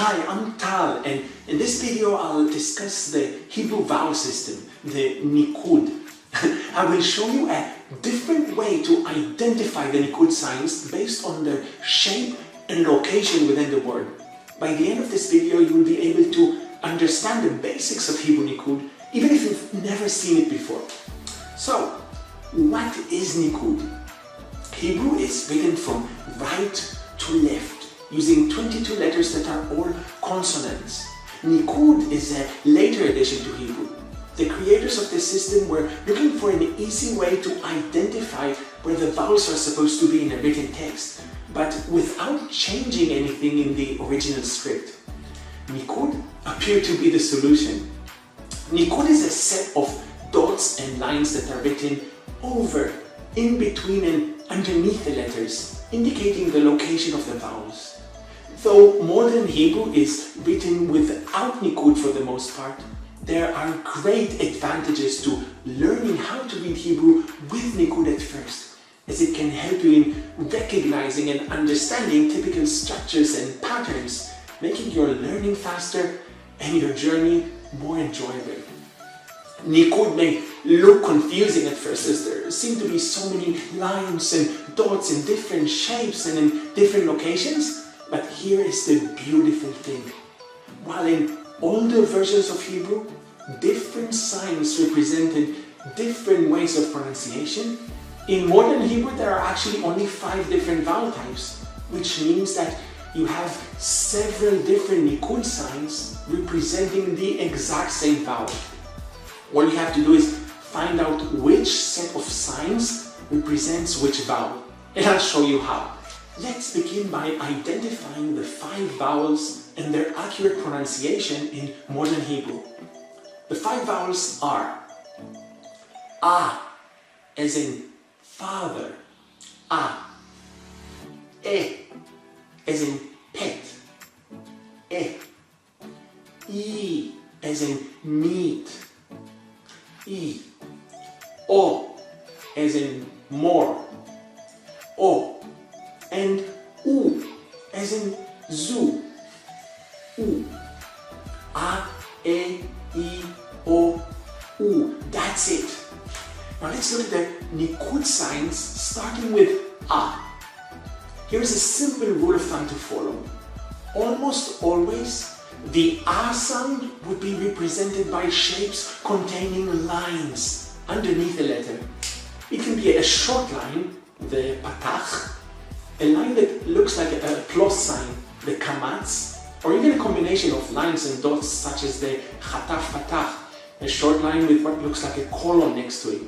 Hi, I'm Tal, and in this video I'll discuss the Hebrew vowel system, the Nikkud. I will show you a different way to identify the Nikkud signs based on their shape and location within the word. By the end of this video you will be able to understand the basics of Hebrew Nikkud, even if you've never seen it before. So, what is Nikkud? Hebrew is written from right to left, using 22 letters that are all consonants. Nikkud is a later addition to Hebrew. The creators of this system were looking for an easy way to identify where the vowels are supposed to be in a written text, but without changing anything in the original script. Nikkud appeared to be the solution. Nikkud is a set of dots and lines that are written over, in between and underneath the letters, indicating the location of the vowels. Though modern Hebrew is written without Nikkud for the most part, there are great advantages to learning how to read Hebrew with Nikkud at first, as it can help you in recognizing and understanding typical structures and patterns, making your learning faster and your journey more enjoyable. Nikkud may look confusing at first, as there seem to be so many lines and dots in different shapes and in different locations. But here is the beautiful thing. While in older versions of Hebrew, different signs represented different ways of pronunciation, in modern Hebrew there are actually only 5 different vowel types, which means that you have several different Nikkud signs representing the exact same vowel. All you have to do is find out which set of signs represents which vowel, and I'll show you how. Let's begin by identifying the 5 vowels and their accurate pronunciation in modern Hebrew. The 5 vowels are A, as in father, A. E, as in pet, E. I, as in meat, I. O, as in more, O. And U, as in zoo, U. A, E, I, O, U. That's it. Now let's look at the Nikkud signs, starting with A. Here's a simple rule of thumb to follow. Almost always, the A sound would be represented by shapes containing lines underneath the letter. It can be a short line, the patach, a line that looks like a plus sign, the kamatz, or even a combination of lines and dots such as the chataf patach, a short line with what looks like a colon next to it.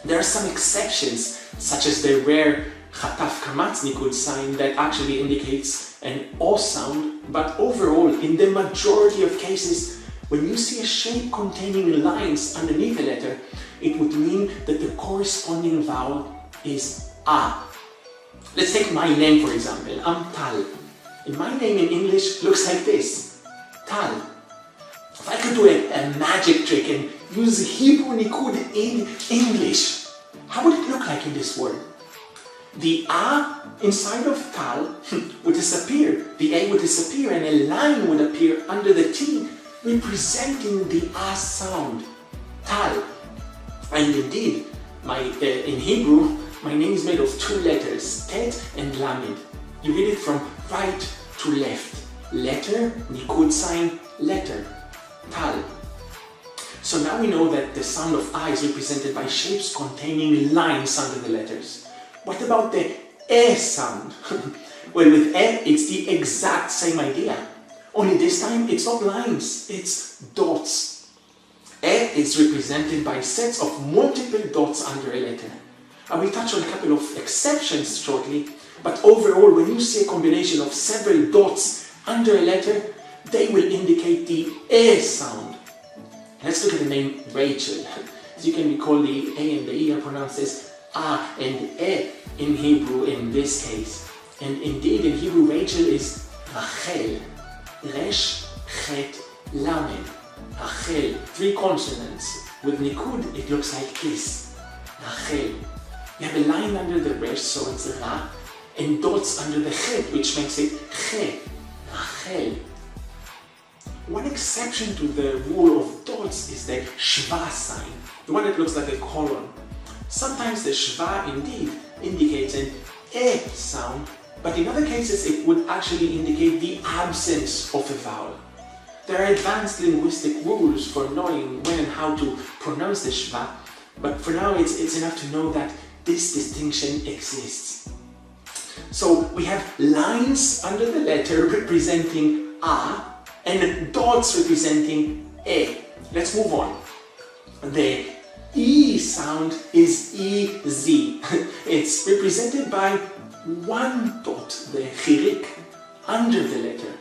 There are some exceptions, such as the rare chataf kamatz Nikkud sign that actually indicates an O sound, but overall, in the majority of cases, when you see a shape containing lines underneath the letter, it would mean that the corresponding vowel is A. Let's take my name for example. I'm Tal. And my name in English looks like this, Tal. If I could do a magic trick and use Hebrew Nikkud in English, how would it look like in this word? The A inside of Tal would disappear. The A would disappear and a line would appear under the T, representing the A sound, Tal. And indeed, in Hebrew, my name is made of 2 letters, Tet and Lamed. You read it from right to left. Letter, Nikkud sign, letter, Tal. So now we know that the sound of A is represented by shapes containing lines under the letters. What about the E sound? Well, with E, it's the exact same idea. Only this time, it's not lines, it's dots. E is represented by sets of multiple dots under a letter. I will touch on a couple of exceptions shortly, but overall, when you see a combination of several dots under a letter, they will indicate the E sound. Let's look at the name Rachel. As you can recall, the A and the E are pronounced as A and E in Hebrew in this case. And indeed, in Hebrew, Rachel is Rachel. Resh, Chet, Lamed. Rachel. 3 consonants. With Nikkud, it looks like this. Rachel. You have a line under the resh, so it's Ra, and dots under the chet, which makes it Che, Rachel. One exception to the rule of dots is the shva sign, the one that looks like a colon. Sometimes the shva indeed indicates an e sound, but in other cases it would actually indicate the absence of a vowel. There are advanced linguistic rules for knowing when and how to pronounce the shva, but for now it's enough to know that this distinction exists. So we have lines under the letter representing a and dots representing e. Let's move on. The e sound is ez. It's represented by one dot, the chirik, under the letter.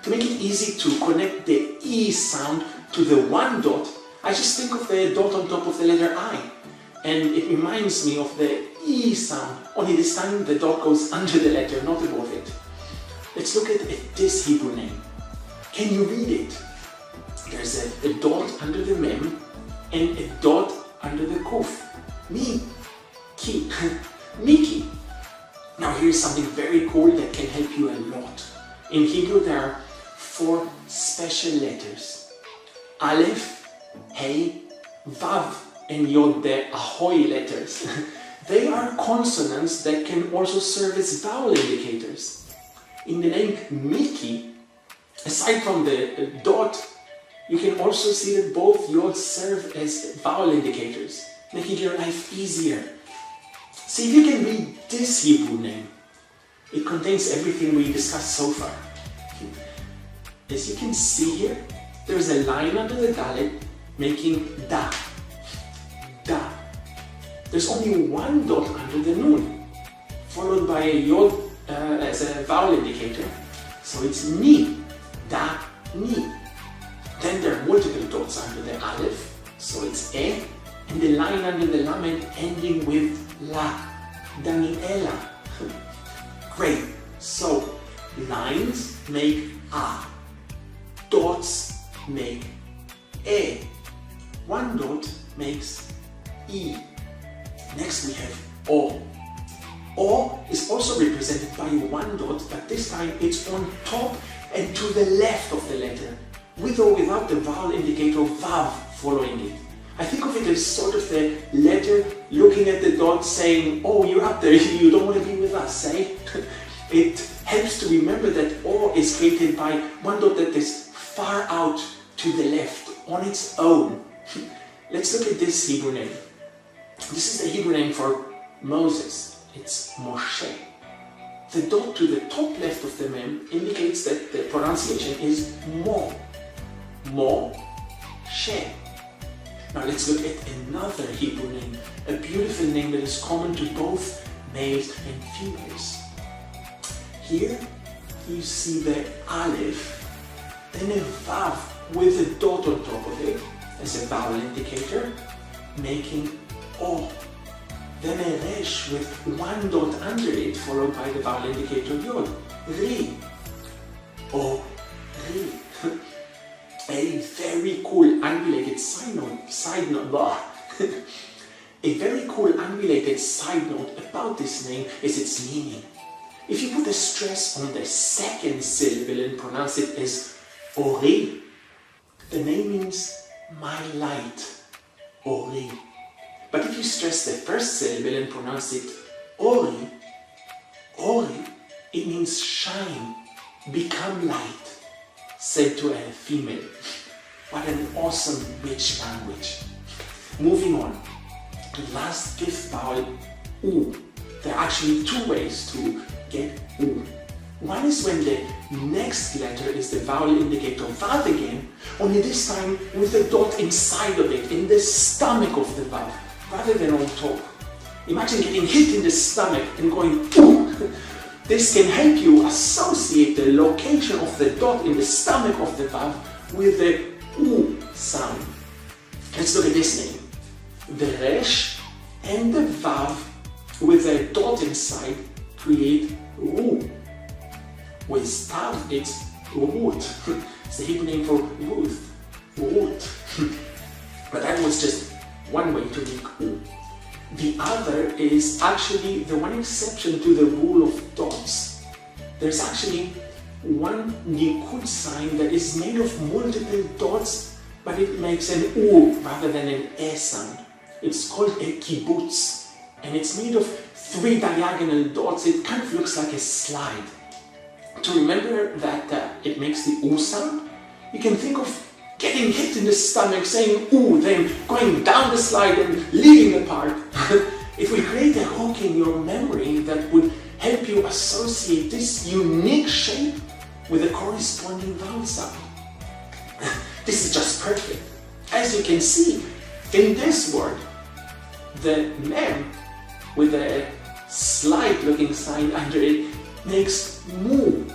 To make it easy to connect the e sound to the one dot, I just think of the dot on top of the letter I. And it reminds me of the e sound, only this time the dot goes under the letter, not above it. Let's look at this Hebrew name. Can you read it? There's a dot under the mem and a dot under the kuf. Miki. Now here's something very cool that can help you a lot. In Hebrew there are 4 special letters. Alef, Hey, Vav, and Yod, the Ahoy letters. They are consonants that can also serve as vowel indicators. In the name Miki, aside from the dot, you can also see that both Yods serve as vowel indicators, making your life easier. See if you can read this Hebrew name. It contains everything we discussed so far. As you can see here, there's a line under the dalet making da. Da. There's only one dot under the nun, followed by a yod as a vowel indicator. So it's ni, da, ni. Then there are multiple dots under the alef, so it's e, and the line under the lamed ending with la, Daniela. Great. So lines make a, dots make e, one dot makes e. Next we have o. O is also represented by one dot, but this time it's on top and to the left of the letter, with or without the vowel indicator vav following it. I think of it as sort of the letter looking at the dot saying, oh, you're up there, you don't want to be with us, eh? It helps to remember that O is created by one dot that is far out to the left on its own. Let's look at this Hebrew name. This is the Hebrew name for Moses. It's Moshe. The dot to the top left of the mem indicates that the pronunciation is Mo. Mo-she. Now let's look at another Hebrew name, a beautiful name that is common to both males and females. Here you see the Alef, then a Vav with a dot on top of it as a vowel indicator, making O. Then a Resh with one dot under it, followed by the vowel indicator Yod. Ri. O. Ri. A very cool unrelated side note. A very cool unrelated side note about this name is its meaning. If you put a stress on the second syllable and pronounce it as Ori, the name means my light, Ori. But if you stress the first syllable and pronounce it Ori, it means shine, become light, said to a female. What an awesome, rich language. Moving on, the last fifth vowel, U. There are actually 2 ways to get U. One is when the next letter is the vowel indicator Vav again, only this time with a dot inside of it, in the stomach of the Vav, rather than on top. Imagine getting hit in the stomach and going ooh. This can help you associate the location of the dot in the stomach of the Vav with the U sound. Let's look at this name. The Resh and the Vav with a dot inside create Ru. With Tav, it's Ruth. It's the Hebrew name for Ruth. Ruth. But that was just one way to make U. The other is actually the one exception to the rule of dots. There's actually one Nikkud sign that is made of multiple dots, but it makes an U rather than an E sound. It's called a Kibbutz, and it's made of 3 diagonal dots. It kind of looks like a slide. To remember that it makes the U sound, you can think of getting hit in the stomach, saying ooh, then going down the slide and leaving the part. It will create a hook in your memory that would help you associate this unique shape with a corresponding vowel sound. This is just perfect. As you can see, in this word, the mem with a slide looking sign under it makes mu.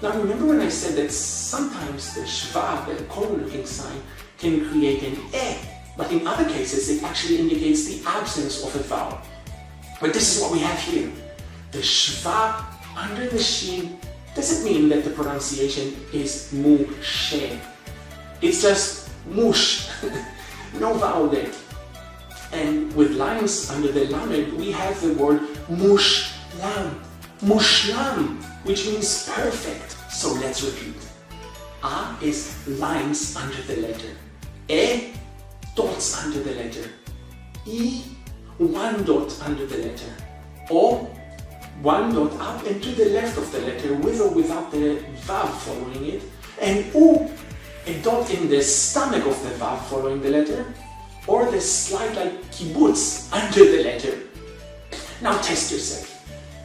Now remember when I said that sometimes the shva, the colon looking sign, can create an e, but in other cases it actually indicates the absence of a vowel. But this is what we have here. The shva under the shin doesn't mean that the pronunciation is mu she. It's just mush, no vowel there. And with lines under the lamed, we have the word mushlam, mushlam, which means perfect. So let's repeat. A is lines under the letter. E, dots under the letter. I, 1 dot under the letter. O, 1 dot up and to the left of the letter, with or without the vav following it. And U, a dot in the stomach of the vav following the letter, or the slide like kibbutz under the letter. Now test yourself.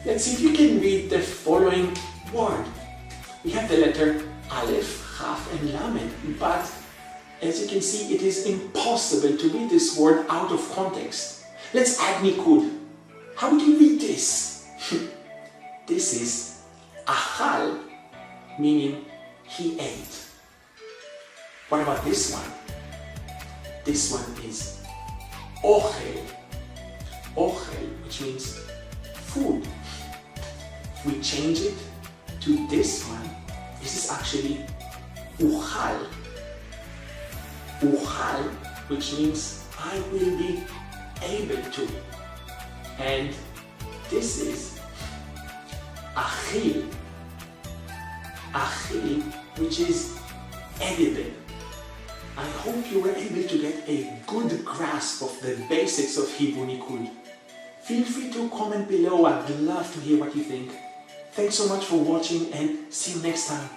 Let's see if you can read the following word. We have the letter Alef, Chaf and Lamed, but as you can see, it is impossible to read this word out of context. Let's add Nikkud. How would you read this? This is Achal, meaning he ate. What about this one? This one is Ochel, Ochel, which means food. If we change it to this one, this is actually Uchal, Uchal, which means I will be able to. And this is Achil, Achil, which is edible. I hope you were able to get a good grasp of the basics of Hebrew Nikkud. Feel free to comment below. I'd love to hear what you think. Thanks so much for watching and see you next time.